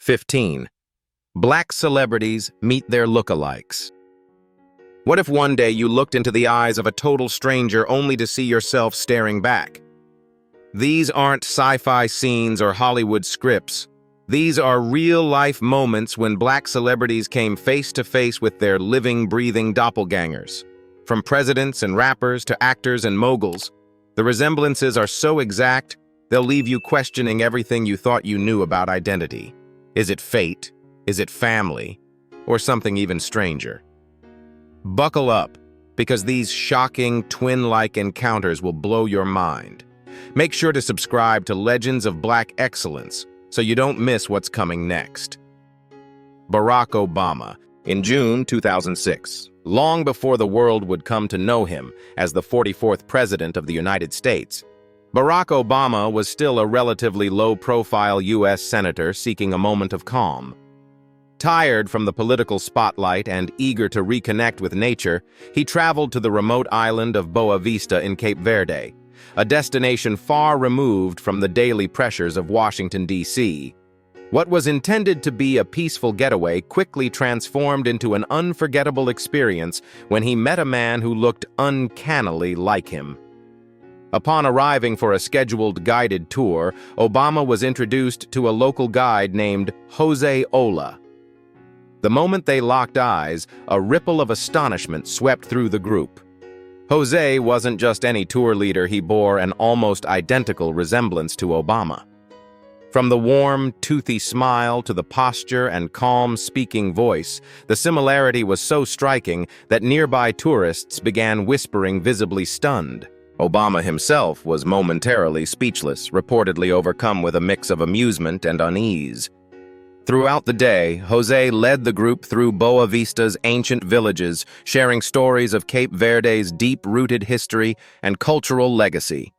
15. Black celebrities meet their lookalikes. What if one day you looked into the eyes of a total stranger only to see yourself staring back? These aren't sci-fi scenes or Hollywood scripts. These are real-life moments when black celebrities came face-to-face with their living, breathing doppelgangers. From presidents and rappers to actors and moguls, the resemblances are so exact, they'll leave you questioning everything you thought you knew about identity. Is it fate? Is it family? Or something even stranger? Buckle up, because these shocking, twin-like encounters will blow your mind. Make sure to subscribe to Legends of Black Excellence so you don't miss what's coming next. Barack Obama, in June 2006, long before the world would come to know him as the 44th President of the United States, Barack Obama was still a relatively low-profile U.S. senator seeking a moment of calm. Tired from the political spotlight and eager to reconnect with nature, he traveled to the remote island of Boa Vista in Cape Verde, a destination far removed from the daily pressures of Washington, D.C. What was intended to be a peaceful getaway quickly transformed into an unforgettable experience when he met a man who looked uncannily like him. Upon arriving for a scheduled guided tour, Obama was introduced to a local guide named Jose Ola. The moment they locked eyes, a ripple of astonishment swept through the group. Jose wasn't just any tour leader, he bore an almost identical resemblance to Obama. From the warm, toothy smile to the posture and calm speaking voice, the similarity was so striking that nearby tourists began whispering, visibly stunned. Obama himself was momentarily speechless, reportedly overcome with a mix of amusement and unease. Throughout the day, Jose led the group through Boa Vista's ancient villages, sharing stories of Cape Verde's deep-rooted history and cultural legacy.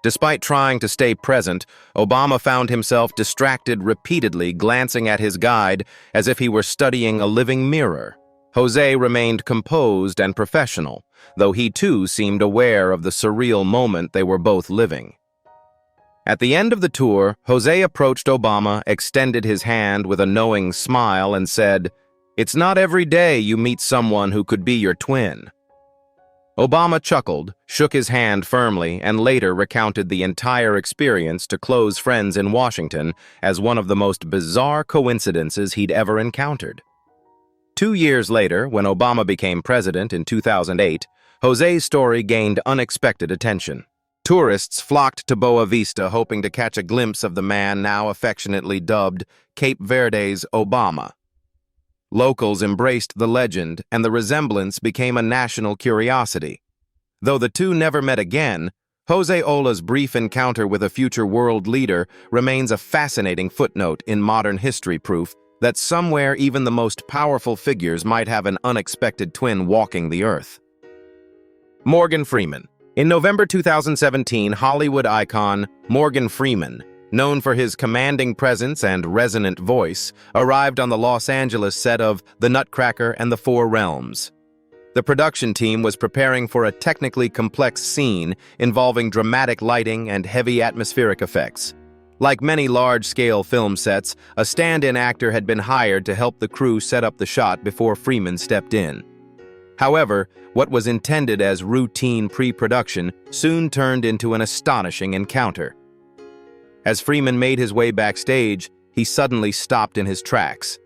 Despite trying to stay present, Obama found himself distracted repeatedly, glancing at his guide as if he were studying a living mirror. Jose remained composed and professional, though he too seemed aware of the surreal moment they were both living. At the end of the tour, Jose approached Obama, extended his hand with a knowing smile, and said, "It's not every day you meet someone who could be your twin." Obama chuckled, shook his hand firmly, and later recounted the entire experience to close friends in Washington as one of the most bizarre coincidences he'd ever encountered. 2 years later, when Obama became president in 2008, Jose's story gained unexpected attention. Tourists flocked to Boa Vista hoping to catch a glimpse of the man now affectionately dubbed Cape Verde's Obama. Locals embraced the legend, and the resemblance became a national curiosity. Though the two never met again, Jose Ola's brief encounter with a future world leader remains a fascinating footnote in modern history, proof that somewhere even the most powerful figures might have an unexpected twin walking the earth. Morgan Freeman. In November 2017, Hollywood icon Morgan Freeman, known for his commanding presence and resonant voice, arrived on the Los Angeles set of The Nutcracker and the Four Realms. The production team was preparing for a technically complex scene involving dramatic lighting and heavy atmospheric effects. Like many large-scale film sets, a stand-in actor had been hired to help the crew set up the shot before Freeman stepped in. However, what was intended as routine pre-production soon turned into an astonishing encounter. As Freeman made his way backstage, he suddenly stopped in his tracks.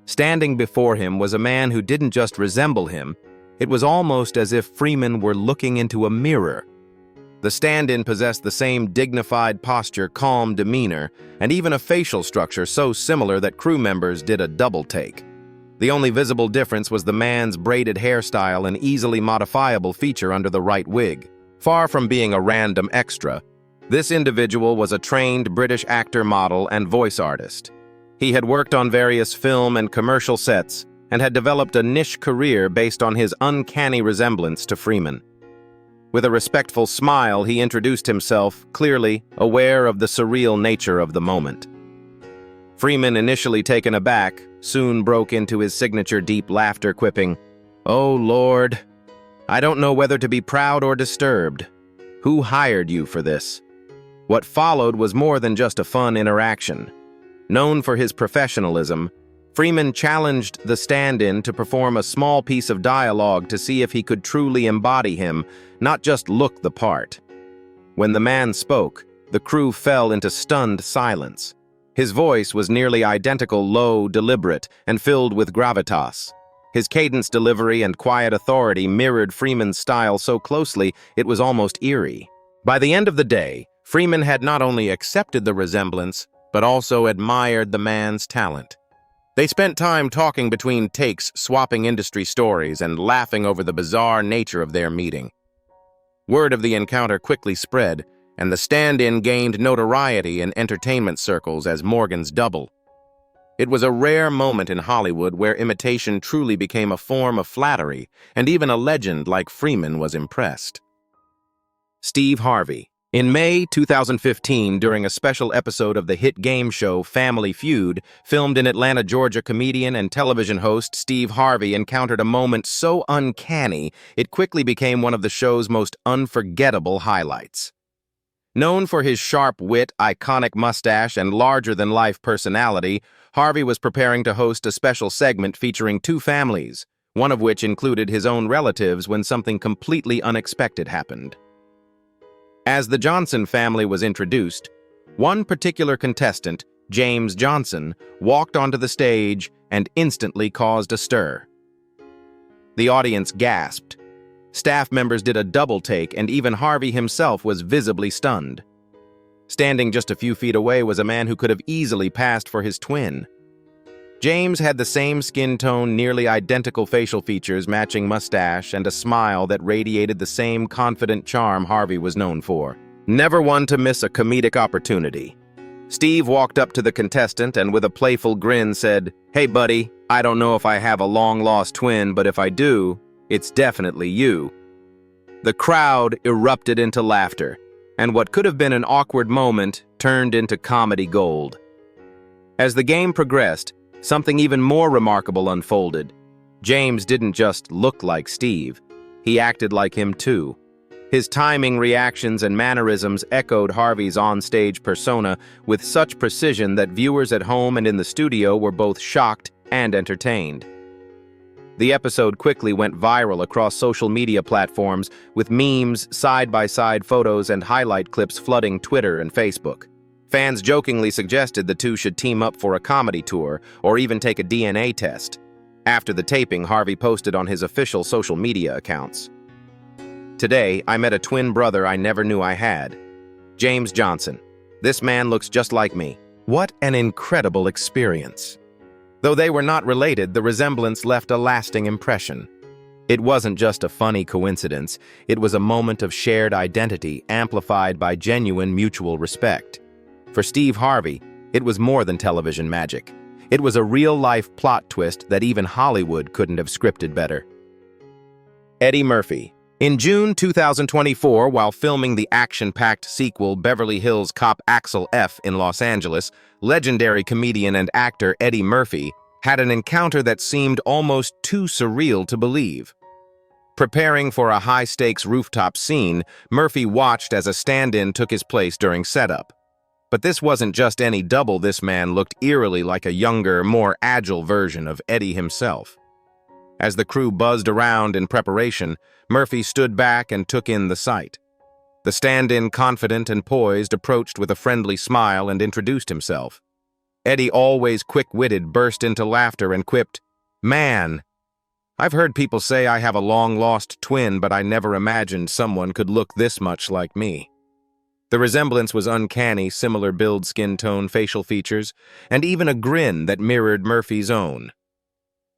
Standing before him was a man who didn't just resemble him, it was almost as if Freeman were looking into a mirror. The stand-in possessed the same dignified posture, calm demeanor, and even a facial structure so similar that crew members did a double take. The only visible difference was the man's braided hairstyle, an easily modifiable feature under the right wig. Far from being a random extra, this individual was a trained British actor, model, and voice artist. He had worked on various film and commercial sets and had developed a niche career based on his uncanny resemblance to Freeman. With a respectful smile, he introduced himself, clearly aware of the surreal nature of the moment. Freeman, initially taken aback, soon broke into his signature deep laughter, quipping, "Oh, Lord, I don't know whether to be proud or disturbed. Who hired you for this?" What followed was more than just a fun interaction. Known for his professionalism, Freeman challenged the stand-in to perform a small piece of dialogue to see if he could truly embody him, not just look the part. When the man spoke, the crew fell into stunned silence. His voice was nearly identical, low, deliberate, and filled with gravitas. His cadence, delivery, and quiet authority mirrored Freeman's style so closely it was almost eerie. By the end of the day, Freeman had not only accepted the resemblance, but also admired the man's talent. They spent time talking between takes, swapping industry stories, and laughing over the bizarre nature of their meeting. Word of the encounter quickly spread, and the stand-in gained notoriety in entertainment circles as Morgan's double. It was a rare moment in Hollywood where imitation truly became a form of flattery, and even a legend like Freeman was impressed. Steve Harvey. In May 2015, during a special episode of the hit game show Family Feud, filmed in Atlanta, Georgia, comedian and television host Steve Harvey encountered a moment so uncanny it quickly became one of the show's most unforgettable highlights. Known for his sharp wit, iconic mustache, and larger-than-life personality, Harvey was preparing to host a special segment featuring two families, one of which included his own relatives when something completely unexpected happened. As the Johnson family was introduced, one particular contestant, James Johnson, walked onto the stage and instantly caused a stir. The audience gasped. Staff members did a double take, and even Harvey himself was visibly stunned. Standing just a few feet away was a man who could have easily passed for his twin. James had the same skin tone, nearly identical facial features, matching mustache, and a smile that radiated the same confident charm Harvey was known for. Never one to miss a comedic opportunity. Steve walked up to the contestant and with a playful grin said, "Hey buddy, I don't know if I have a long-lost twin, but if I do, it's definitely you." The crowd erupted into laughter, and what could have been an awkward moment turned into comedy gold. As the game progressed, something even more remarkable unfolded. James didn't just look like Steve, he acted like him too. His timing, reactions, and mannerisms echoed Harvey's on-stage persona with such precision that viewers at home and in the studio were both shocked and entertained. The episode quickly went viral across social media platforms, with memes, side-by-side photos, and highlight clips flooding Twitter and Facebook. Fans jokingly suggested the two should team up for a comedy tour or even take a DNA test. After the taping, Harvey posted on his official social media accounts, "Today, I met a twin brother I never knew I had. James Johnson. This man looks just like me. What an incredible experience." Though they were not related, the resemblance left a lasting impression. It wasn't just a funny coincidence, it was a moment of shared identity amplified by genuine mutual respect. For Steve Harvey, it was more than television magic. It was a real-life plot twist that even Hollywood couldn't have scripted better. Eddie Murphy. In June 2024, while filming the action-packed sequel Beverly Hills Cop Axel F in Los Angeles, legendary comedian and actor Eddie Murphy had an encounter that seemed almost too surreal to believe. Preparing for a high-stakes rooftop scene, Murphy watched as a stand-in took his place during setup. But this wasn't just any double. This man looked eerily like a younger, more agile version of Eddie himself. As the crew buzzed around in preparation, Murphy stood back and took in the sight. The stand-in, confident and poised, approached with a friendly smile and introduced himself. Eddie, always quick-witted, burst into laughter and quipped, "Man, I've heard people say I have a long-lost twin, but I never imagined someone could look this much like me." The resemblance was uncanny, similar build, skin tone, facial features, and even a grin that mirrored Murphy's own.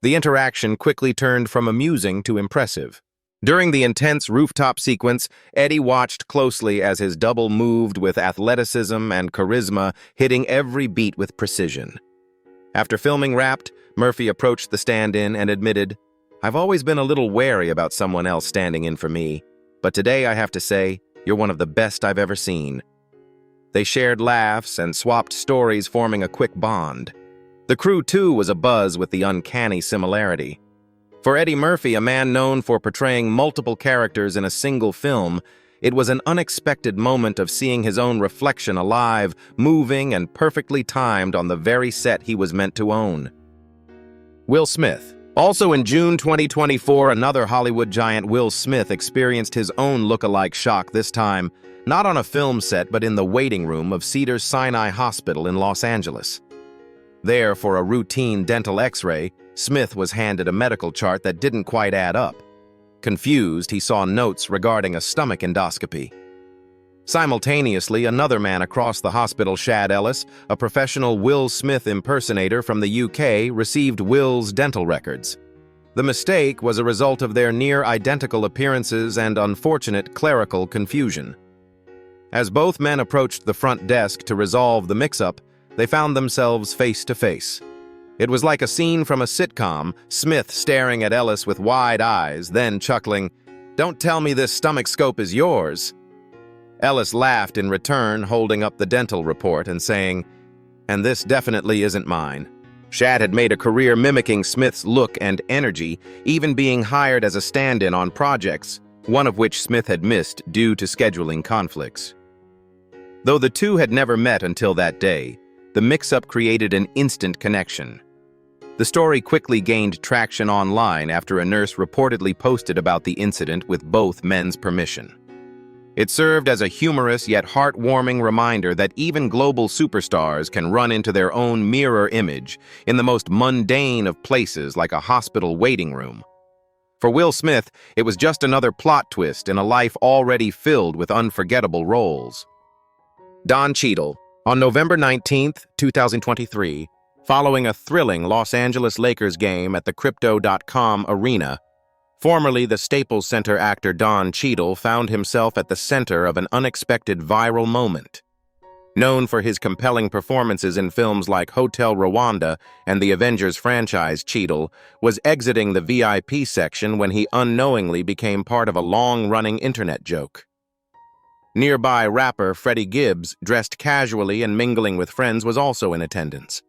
The interaction quickly turned from amusing to impressive. During the intense rooftop sequence, Eddie watched closely as his double moved with athleticism and charisma, hitting every beat with precision. After filming wrapped, Murphy approached the stand-in and admitted, "I've always been a little wary about someone else standing in for me, but today I have to say, you're one of the best I've ever seen." They shared laughs and swapped stories, forming a quick bond. The crew, too, was abuzz with the uncanny similarity. For Eddie Murphy, a man known for portraying multiple characters in a single film, It was an unexpected moment of seeing his own reflection alive, moving, and perfectly timed on the very set he was meant to own. Will Smith. Also in June 2024, another Hollywood giant, Will Smith, experienced his own lookalike shock, this time not on a film set but in the waiting room of Cedars-Sinai Hospital in Los Angeles. There, for a routine dental x-ray, Smith was handed a medical chart that didn't quite add up. Confused, he saw notes regarding a stomach endoscopy. Simultaneously, another man across the hospital, Shad Ellis, a professional Will Smith impersonator from the UK, received Will's dental records. The mistake was a result of their near-identical appearances and unfortunate clerical confusion. As both men approached the front desk to resolve the mix-up, they found themselves face to face. It was like a scene from a sitcom, Smith staring at Ellis with wide eyes, then chuckling, "Don't tell me this stomach scope is yours." Ellis laughed in return, holding up the dental report and saying, "And this definitely isn't mine." Shad had made a career mimicking Smith's look and energy, even being hired as a stand-in on projects, one of which Smith had missed due to scheduling conflicts. Though the two had never met until that day, the mix-up created an instant connection. The story quickly gained traction online after a nurse reportedly posted about the incident with both men's permission. It served as a humorous yet heartwarming reminder that even global superstars can run into their own mirror image in the most mundane of places, like a hospital waiting room. For Will Smith, it was just another plot twist in a life already filled with unforgettable roles. Don Cheadle. On November 19, 2023, following a thrilling Los Angeles Lakers game at the Crypto.com Arena, formerly the Staples Center actor Don Cheadle found himself at the center of an unexpected viral moment. Known for his compelling performances in films like Hotel Rwanda and the Avengers franchise, Cheadle was exiting the VIP section when he unknowingly became part of a long-running internet joke. Nearby rapper Freddie Gibbs, dressed casually and mingling with friends, was also in attendance.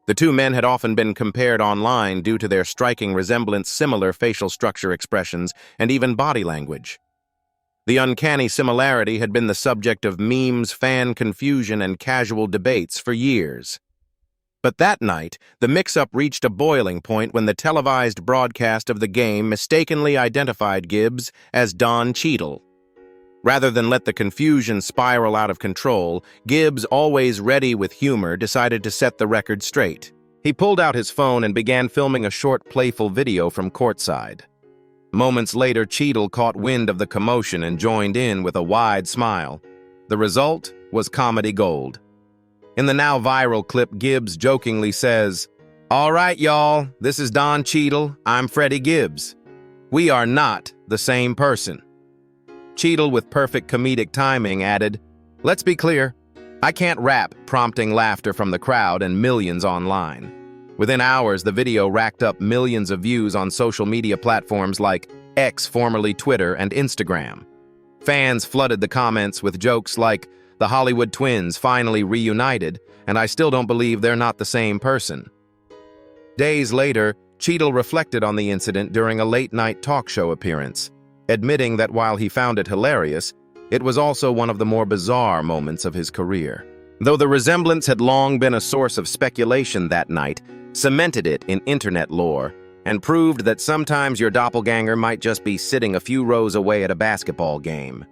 The two men had often been compared online due to their striking resemblance, similar facial structure, expressions, and even body language. The uncanny similarity had been the subject of memes, fan confusion, and casual debates for years. But that night, the mix-up reached a boiling point when the televised broadcast of the game mistakenly identified Gibbs as Don Cheadle. Rather than let the confusion spiral out of control, Gibbs, always ready with humor, decided to set the record straight. He pulled out his phone and began filming a short, playful video from courtside. Moments later, Cheadle caught wind of the commotion and joined in with a wide smile. The result was comedy gold. In the now viral clip, Gibbs jokingly says, "All right, y'all, this is Don Cheadle. I'm Freddie Gibbs. We are not the same person." Cheadle, with perfect comedic timing, added, "Let's be clear, I can't rap," prompting laughter from the crowd and millions online. Within hours, the video racked up millions of views on social media platforms like X, formerly Twitter, and Instagram. Fans flooded the comments with jokes like, "The Hollywood twins finally reunited, and I still don't believe they're not the same person." Days later, Cheadle reflected on the incident during a late-night talk show appearance, admitting that while he found it hilarious, it was also one of the more bizarre moments of his career. Though the resemblance had long been a source of speculation, that night cemented it in internet lore and proved that sometimes your doppelganger might just be sitting a few rows away at a basketball game.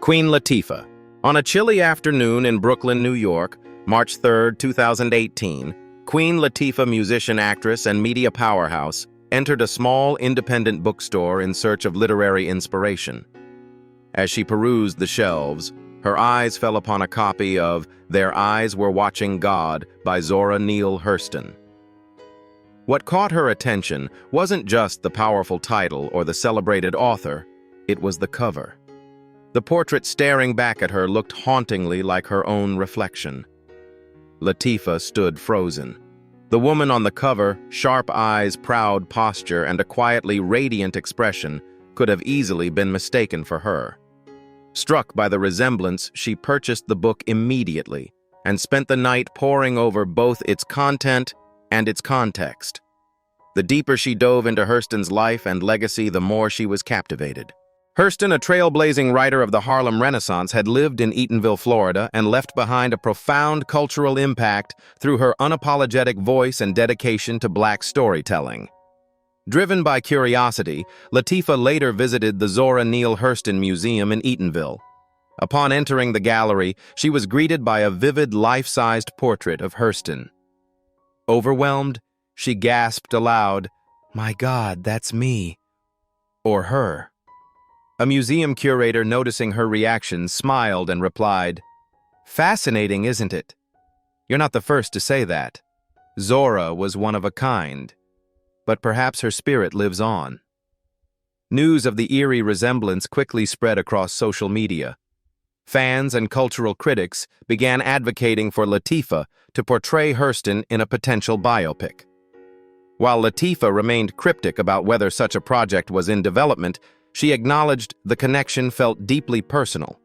Queen Latifah. On a chilly afternoon in Brooklyn, New York, March 3, 2018, Queen Latifah, musician, actress, and media powerhouse, entered a small independent bookstore in search of literary inspiration. As she perused the shelves, her eyes fell upon a copy of Their Eyes Were Watching God by Zora Neale Hurston. What caught her attention wasn't just the powerful title or the celebrated author, it was the cover. The portrait staring back at her looked hauntingly like her own reflection. Latifah stood frozen. The woman on the cover, sharp eyes, proud posture, and a quietly radiant expression, could have easily been mistaken for her. Struck by the resemblance, she purchased the book immediately and spent the night poring over both its content and its context. The deeper she dove into Hurston's life and legacy, the more she was captivated. Hurston, a trailblazing writer of the Harlem Renaissance, had lived in Eatonville, Florida, and left behind a profound cultural impact through her unapologetic voice and dedication to Black storytelling. Driven by curiosity, Latifah later visited the Zora Neale Hurston Museum in Eatonville. Upon entering the gallery, she was greeted by a vivid, life-sized portrait of Hurston. Overwhelmed, she gasped aloud, "My God, that's me." Or her. A museum curator, noticing her reaction, smiled and replied, "Fascinating, isn't it? You're not the first to say that. Zora was one of a kind, but perhaps her spirit lives on." News of the eerie resemblance quickly spread across social media. Fans and cultural critics began advocating for Latifah to portray Hurston in a potential biopic. While Latifah remained cryptic about whether such a project was in development, she acknowledged the connection felt deeply personal.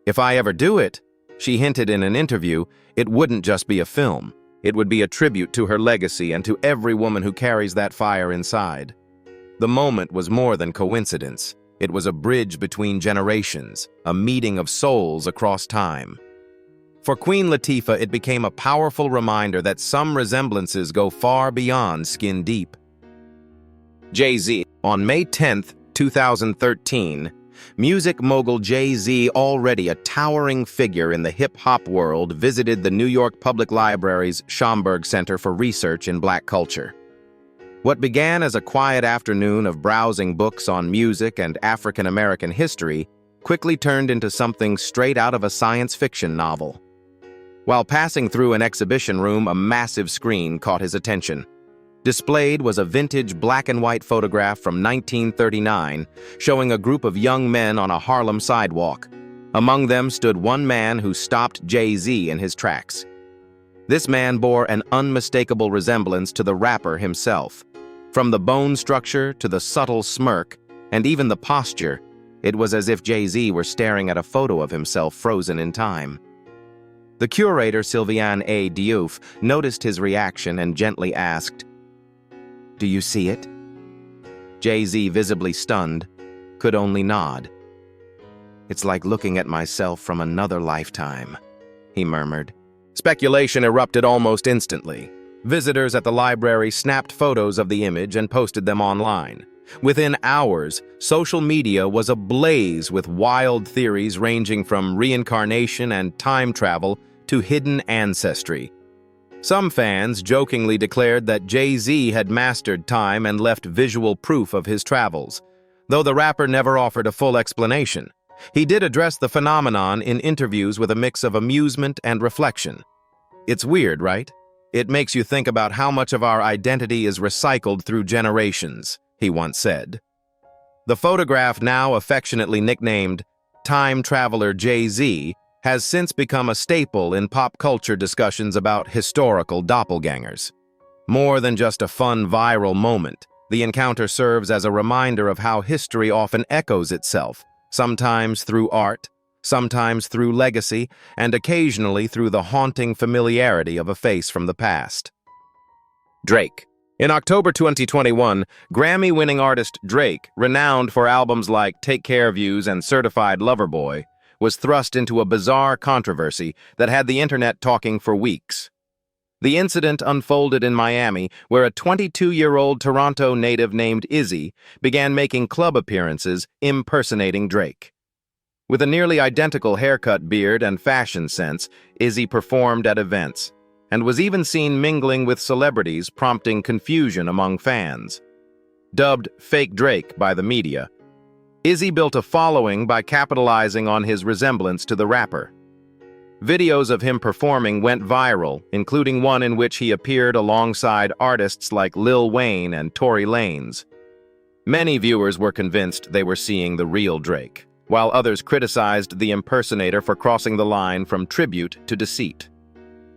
"If I ever do it," she hinted in an interview, "it wouldn't just be a film. It would be a tribute to her legacy and to every woman who carries that fire inside." The moment was more than coincidence. It was a bridge between generations, a meeting of souls across time. For Queen Latifah, it became a powerful reminder that some resemblances go far beyond skin deep. Jay-Z. On May 10th, 2013, music mogul Jay-Z, already a towering figure in the hip-hop world, visited the New York Public Library's Schomburg Center for Research in Black Culture. What began as a quiet afternoon of browsing books on music and African American history quickly turned into something straight out of a science fiction novel. While passing through an exhibition room, a massive screen caught his attention. Displayed was a vintage black-and-white photograph from 1939 showing a group of young men on a Harlem sidewalk. Among them stood one man who stopped Jay-Z in his tracks. This man bore an unmistakable resemblance to the rapper himself. From the bone structure to the subtle smirk, and even the posture, it was as if Jay-Z were staring at a photo of himself frozen in time. The curator, Sylviane A. Diouf, noticed his reaction and gently asked, "Do you see it?" Jay-Z, visibly stunned, could only nod. "It's like looking at myself from another lifetime," he murmured. Speculation erupted almost instantly. Visitors at the library snapped photos of the image and posted them online. Within hours, social media was ablaze with wild theories ranging from reincarnation and time travel to hidden ancestry. Some fans jokingly declared that Jay-Z had mastered time and left visual proof of his travels, though the rapper never offered a full explanation. He did address the phenomenon in interviews with a mix of amusement and reflection. "It's weird, right? It makes you think about how much of our identity is recycled through generations," he once said. The photograph, now affectionately nicknamed Time Traveler Jay-Z, has since become a staple in pop culture discussions about historical doppelgangers. More than just a fun viral moment, the encounter serves as a reminder of how history often echoes itself, sometimes through art, sometimes through legacy, and occasionally through the haunting familiarity of a face from the past. Drake. In October 2021, Grammy-winning artist Drake, renowned for albums like Take Care of You's and Certified Lover Boy, was thrust into a bizarre controversy that had the internet talking for weeks. The incident unfolded in Miami, where a 22-year-old Toronto native named Izzy began making club appearances impersonating Drake. With a nearly identical haircut, beard, and fashion sense, Izzy performed at events, and was even seen mingling with celebrities, prompting confusion among fans. Dubbed Fake Drake by the media, Izzy built a following by capitalizing on his resemblance to the rapper. Videos of him performing went viral, including one in which he appeared alongside artists like Lil Wayne and Tory Lanez. Many viewers were convinced they were seeing the real Drake, while others criticized the impersonator for crossing the line from tribute to deceit.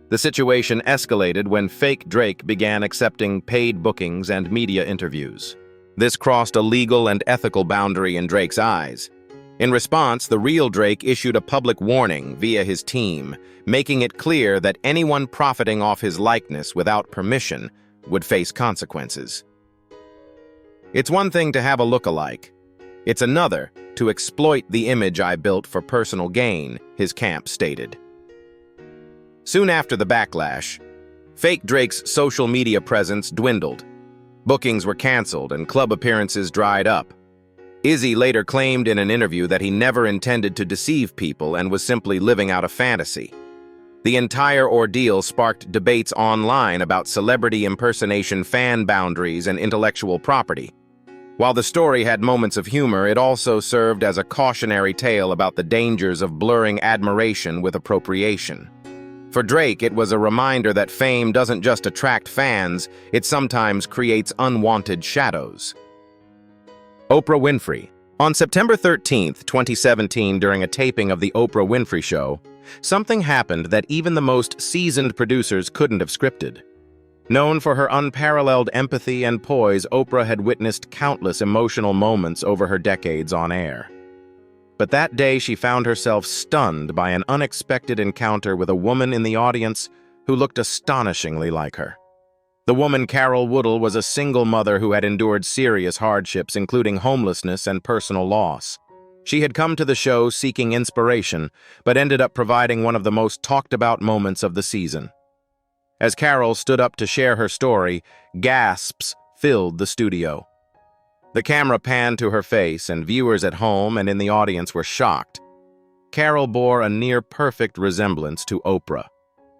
The situation escalated when fake Drake began accepting paid bookings and media interviews. This crossed a legal and ethical boundary in Drake's eyes. In response, the real Drake issued a public warning via his team, making it clear that anyone profiting off his likeness without permission would face consequences. It's one thing to have a lookalike. It's another to exploit the image I built for personal gain, his camp stated. Soon after the backlash, fake Drake's social media presence dwindled. Bookings were canceled and club appearances dried up. Izzy later claimed in an interview that he never intended to deceive people and was simply living out a fantasy. The entire ordeal sparked debates online about celebrity impersonation, fan boundaries, and intellectual property. While the story had moments of humor, it also served as a cautionary tale about the dangers of blurring admiration with appropriation. For Drake, it was a reminder that fame doesn't just attract fans, it sometimes creates unwanted shadows. Oprah Winfrey. On September 13, 2017, during a taping of The Oprah Winfrey Show, something happened that even the most seasoned producers couldn't have scripted. Known for her unparalleled empathy and poise, Oprah had witnessed countless emotional moments over her decades on air. But that day she found herself stunned by an unexpected encounter with a woman in the audience who looked astonishingly like her. The woman, Carol Woodall, was a single mother who had endured serious hardships, including homelessness and personal loss. She had come to the show seeking inspiration, but ended up providing one of the most talked-about moments of the season. As Carol stood up to share her story, gasps filled the studio. The camera panned to her face, and viewers at home and in the audience were shocked. Carol bore a near-perfect resemblance to Oprah.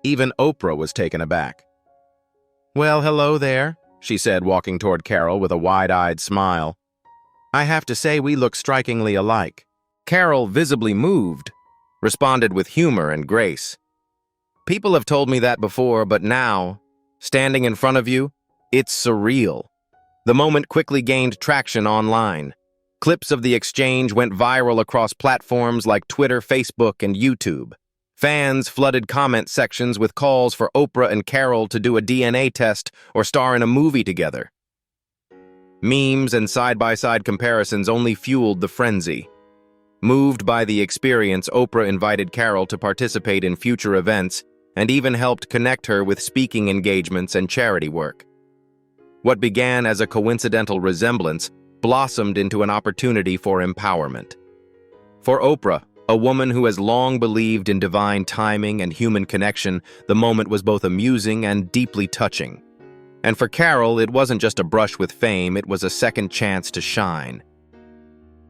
Even Oprah was taken aback. "Well, hello there," she said, walking toward Carol with a wide-eyed smile. "I have to say we look strikingly alike." Carol, visibly moved, responded with humor and grace. "People have told me that before, but now, standing in front of you, it's surreal." The moment quickly gained traction online. Clips of the exchange went viral across platforms like Twitter, Facebook, and YouTube. Fans flooded comment sections with calls for Oprah and Carol to do a DNA test or star in a movie together. Memes and side-by-side comparisons only fueled the frenzy. Moved by the experience, Oprah invited Carol to participate in future events and even helped connect her with speaking engagements and charity work. What began as a coincidental resemblance blossomed into an opportunity for empowerment. For Oprah, a woman who has long believed in divine timing and human connection, the moment was both amusing and deeply touching. And for Carol, it wasn't just a brush with fame, it was a second chance to shine.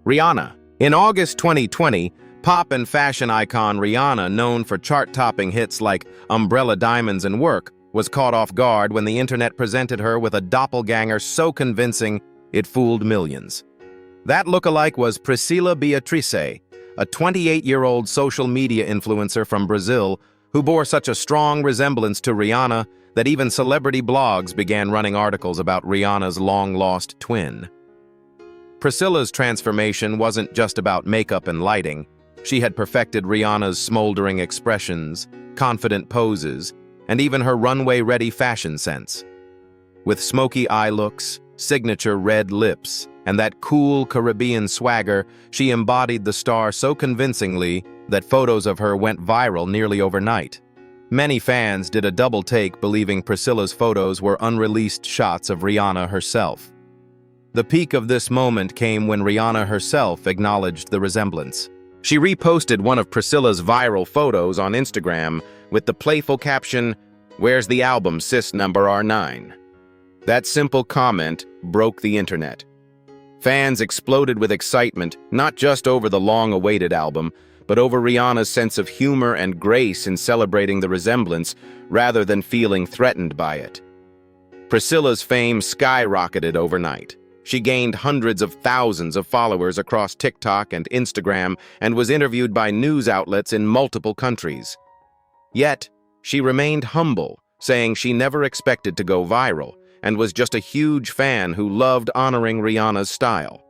Rihanna. In August 2020, pop and fashion icon Rihanna, known for chart-topping hits like Umbrella Diamonds and Work, was caught off guard when the internet presented her with a doppelganger so convincing it fooled millions. That lookalike was Priscila Beatrice, a 28-year-old social media influencer from Brazil who bore such a strong resemblance to Rihanna that even celebrity blogs began running articles about Rihanna's long-lost twin. Priscilla's transformation wasn't just about makeup and lighting. She had perfected Rihanna's smoldering expressions, confident poses, and even her runway-ready fashion sense. With smoky eye looks, signature red lips, and that cool Caribbean swagger, she embodied the star so convincingly that photos of her went viral nearly overnight. Many fans did a double take, believing Priscilla's photos were unreleased shots of Rihanna herself. The peak of this moment came when Rihanna herself acknowledged the resemblance. She reposted one of Priscilla's viral photos on Instagram with the playful caption, "Where's the album, sis number R9?" That simple comment broke the internet. Fans exploded with excitement, not just over the long-awaited album, but over Rihanna's sense of humor and grace in celebrating the resemblance rather than feeling threatened by it. Priscilla's fame skyrocketed overnight. She gained hundreds of thousands of followers across TikTok and Instagram and was interviewed by news outlets in multiple countries. Yet, she remained humble, saying she never expected to go viral and was just a huge fan who loved honoring Rihanna's style.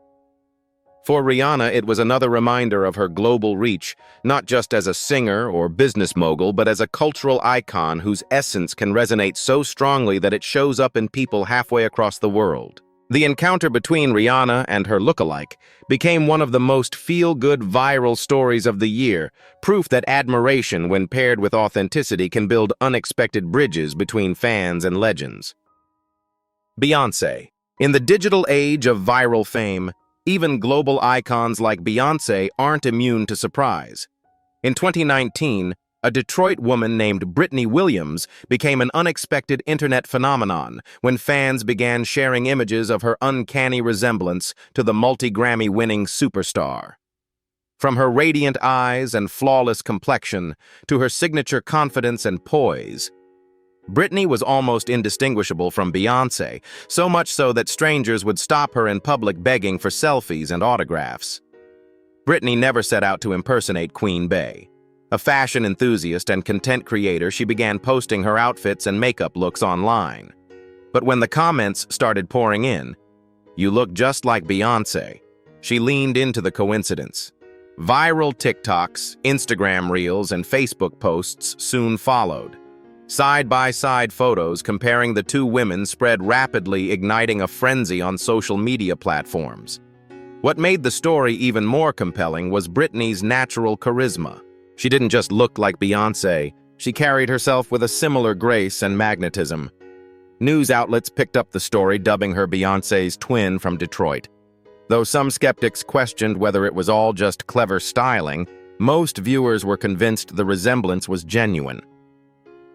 For Rihanna, it was another reminder of her global reach, not just as a singer or business mogul, but as a cultural icon whose essence can resonate so strongly that it shows up in people halfway across the world. The encounter between Rihanna and her lookalike became one of the most feel-good viral stories of the year, proof that admiration, when paired with authenticity, can build unexpected bridges between fans and legends. Beyoncé. In the digital age of viral fame, Even global icons like Beyoncé aren't immune to surprise. In 2019, a Detroit woman named Brittany Williams became an unexpected internet phenomenon when fans began sharing images of her uncanny resemblance to the multi-Grammy-winning superstar. From her radiant eyes and flawless complexion to her signature confidence and poise, Brittany was almost indistinguishable from Beyoncé, so much so that strangers would stop her in public begging for selfies and autographs. Brittany never set out to impersonate Queen Bey. A fashion enthusiast and content creator, she began posting her outfits and makeup looks online. But when the comments started pouring in, "You look just like Beyoncé," she leaned into the coincidence. Viral TikToks, Instagram Reels, and Facebook posts soon followed. Side-by-side photos comparing the two women spread rapidly, igniting a frenzy on social media platforms. What made the story even more compelling was Britney's natural charisma. She didn't just look like Beyoncé, she carried herself with a similar grace and magnetism. News outlets picked up the story, dubbing her Beyoncé's twin from Detroit. Though some skeptics questioned whether it was all just clever styling, most viewers were convinced the resemblance was genuine.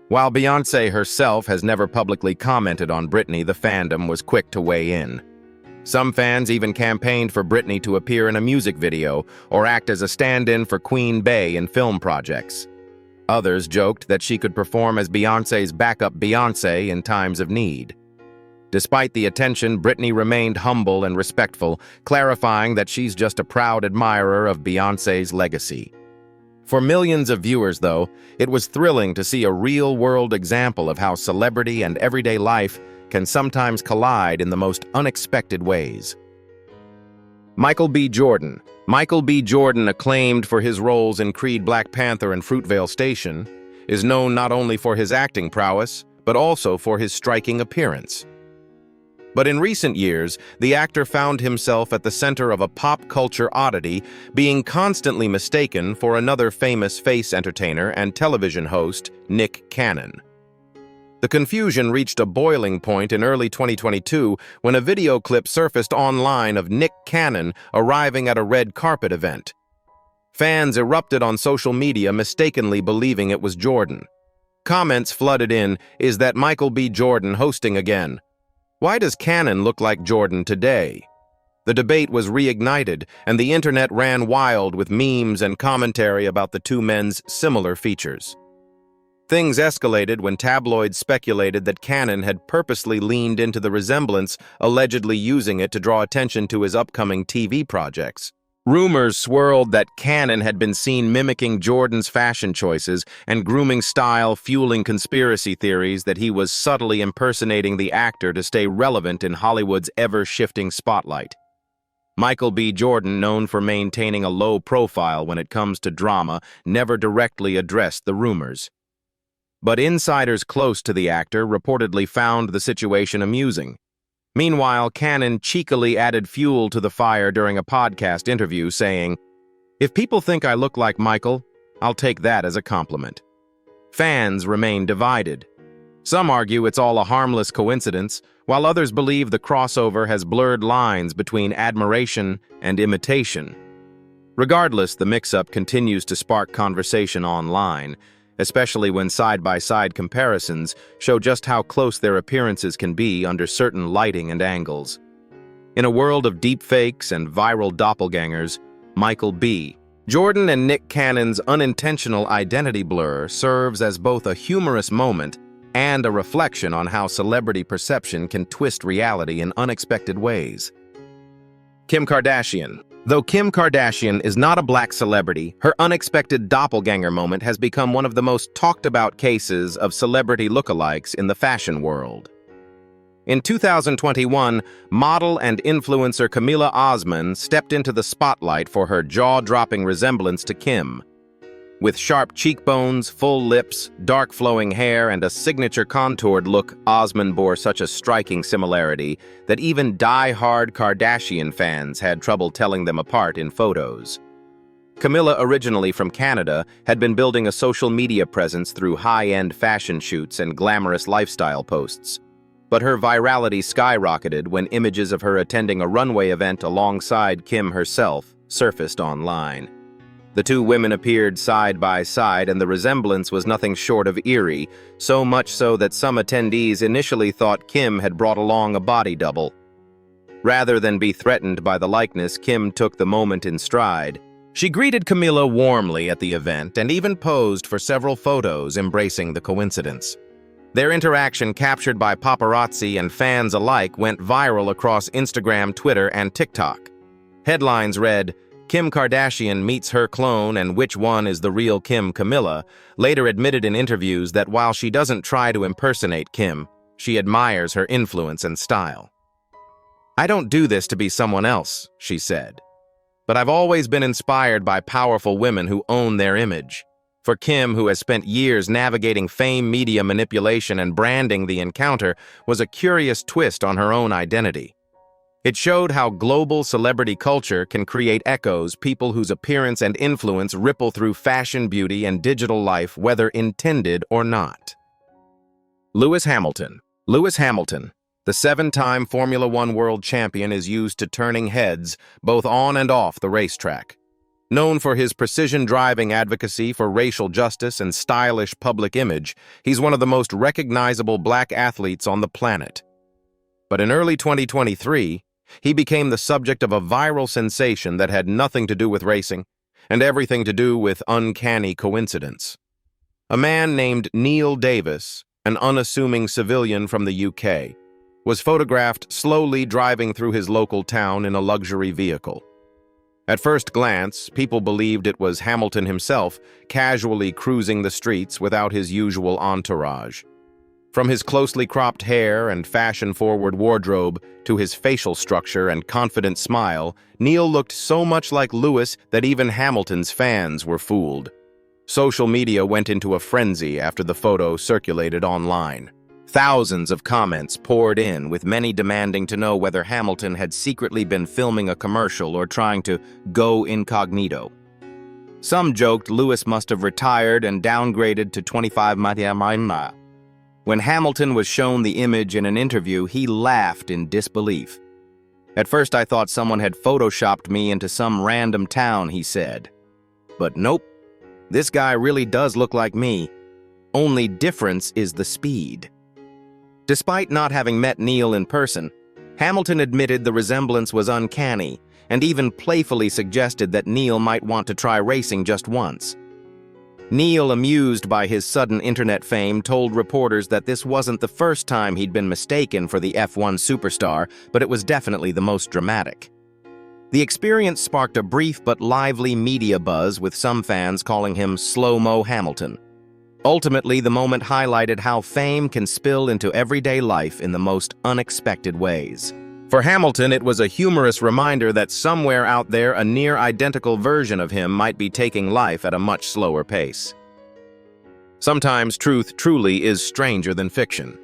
While Beyoncé herself has never publicly commented on Britney, the fandom was quick to weigh in. Some fans even campaigned for Britney to appear in a music video or act as a stand-in for Queen Bey in film projects. Others joked that she could perform as Beyoncé's backup Beyoncé in times of need. Despite the attention, Britney remained humble and respectful, clarifying that she's just a proud admirer of Beyoncé's legacy. For millions of viewers, though, it was thrilling to see a real-world example of how celebrity and everyday life can sometimes collide in the most unexpected ways. Michael B. Jordan. Michael B. Jordan, acclaimed for his roles in Creed, Black Panther, and Fruitvale Station, is known not only for his acting prowess, but also for his striking appearance. But in recent years, the actor found himself at the center of a pop culture oddity, being constantly mistaken for another famous face entertainer and television host, Nick Cannon. The confusion reached a boiling point in early 2022 when a video clip surfaced online of Nick Cannon arriving at a red carpet event. Fans erupted on social media, mistakenly believing it was Jordan. Comments flooded in, "Is that Michael B. Jordan hosting again? Why does Cannon look like Jordan today?" The debate was reignited, and the internet ran wild with memes and commentary about the two men's similar features. Things escalated when tabloids speculated that Cannon had purposely leaned into the resemblance, allegedly using it to draw attention to his upcoming TV projects. Rumors swirled that Cannon had been seen mimicking Jordan's fashion choices and grooming style, fueling conspiracy theories that he was subtly impersonating the actor to stay relevant in Hollywood's ever-shifting spotlight. Michael B. Jordan, known for maintaining a low profile when it comes to drama, never directly addressed the rumors. But insiders close to the actor reportedly found the situation amusing. Meanwhile, Cannon cheekily added fuel to the fire during a podcast interview, saying, "If people think I look like Michael, I'll take that as a compliment." Fans remain divided. Some argue it's all a harmless coincidence, while others believe the crossover has blurred lines between admiration and imitation. Regardless, the mix-up continues to spark conversation online, especially when side-by-side comparisons show just how close their appearances can be under certain lighting and angles. In a world of deepfakes and viral doppelgangers, Michael B. Jordan and Nick Cannon's unintentional identity blur serves as both a humorous moment and a reflection on how celebrity perception can twist reality in unexpected ways. Kim Kardashian. Though Kim Kardashian is not a black celebrity, her unexpected doppelganger moment has become one of the most talked-about cases of celebrity lookalikes in the fashion world. In 2021, model and influencer Camila Osman stepped into the spotlight for her jaw-dropping resemblance to Kim. With sharp cheekbones, full lips, dark flowing hair, and a signature contoured look, Osman bore such a striking similarity that even die-hard Kardashian fans had trouble telling them apart in photos. Camila, originally from Canada, had been building a social media presence through high-end fashion shoots and glamorous lifestyle posts. But her virality skyrocketed when images of her attending a runway event alongside Kim herself surfaced online. The two women appeared side by side, and the resemblance was nothing short of eerie, so much so that some attendees initially thought Kim had brought along a body double. Rather than be threatened by the likeness, Kim took the moment in stride. She greeted Camila warmly at the event and even posed for several photos embracing the coincidence. Their interaction, captured by paparazzi and fans alike, went viral across Instagram, Twitter, and TikTok. Headlines read, "Kim Kardashian meets her clone and which one is the real Kim?" Camila later admitted in interviews that while she doesn't try to impersonate Kim, she admires her influence and style. "I don't do this to be someone else," she said. "But I've always been inspired by powerful women who own their image." For Kim, who has spent years navigating fame, media manipulation, and branding, the encounter was a curious twist on her own identity. It showed how global celebrity culture can create echoes, people whose appearance and influence ripple through fashion, beauty, and digital life, whether intended or not. Lewis Hamilton. Lewis Hamilton, the seven-time Formula One world champion, is used to turning heads both on and off the racetrack. Known for his precision driving, advocacy for racial justice, and stylish public image, he's one of the most recognizable black athletes on the planet. But in early 2023, he became the subject of a viral sensation that had nothing to do with racing and everything to do with uncanny coincidence. A man named Neil Davis, an unassuming civilian from the UK, was photographed slowly driving through his local town in a luxury vehicle. At first glance, people believed it was Hamilton himself, casually cruising the streets without his usual entourage. From his closely cropped hair and fashion-forward wardrobe to his facial structure and confident smile, Neil looked so much like Lewis that even Hamilton's fans were fooled. Social media went into a frenzy after the photo circulated online. Thousands of comments poured in, with many demanding to know whether Hamilton had secretly been filming a commercial or trying to go incognito. Some joked Lewis must have retired and downgraded to 25 Matiamina. When Hamilton was shown the image in an interview, he laughed in disbelief. "At first I thought someone had photoshopped me into some random town," he said. "But nope, this guy really does look like me. Only difference is the speed." Despite not having met Neil in person, Hamilton admitted the resemblance was uncanny and even playfully suggested that Neil might want to try racing just once. Neil, amused by his sudden internet fame, told reporters that this wasn't the first time he'd been mistaken for the F1 superstar, but it was definitely the most dramatic. The experience sparked a brief but lively media buzz, with some fans calling him Slow-Mo Hamilton. Ultimately, the moment highlighted how fame can spill into everyday life in the most unexpected ways. For Hamilton, it was a humorous reminder that somewhere out there a near-identical version of him might be taking life at a much slower pace. Sometimes truth truly is stranger than fiction.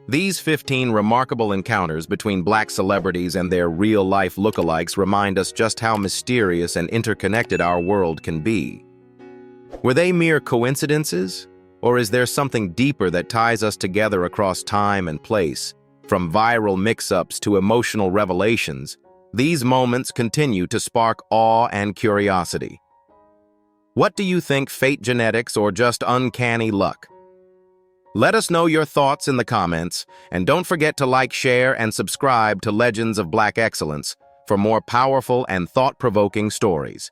These 15 remarkable encounters between black celebrities and their real-life lookalikes remind us just how mysterious and interconnected our world can be. Were they mere coincidences, or is there something deeper that ties us together across time and place? From viral mix-ups to emotional revelations, these moments continue to spark awe and curiosity. What do you think, fate, genetics, or just uncanny luck? Let us know your thoughts in the comments, and don't forget to like, share, and subscribe to Legends of Black Excellence for more powerful and thought-provoking stories.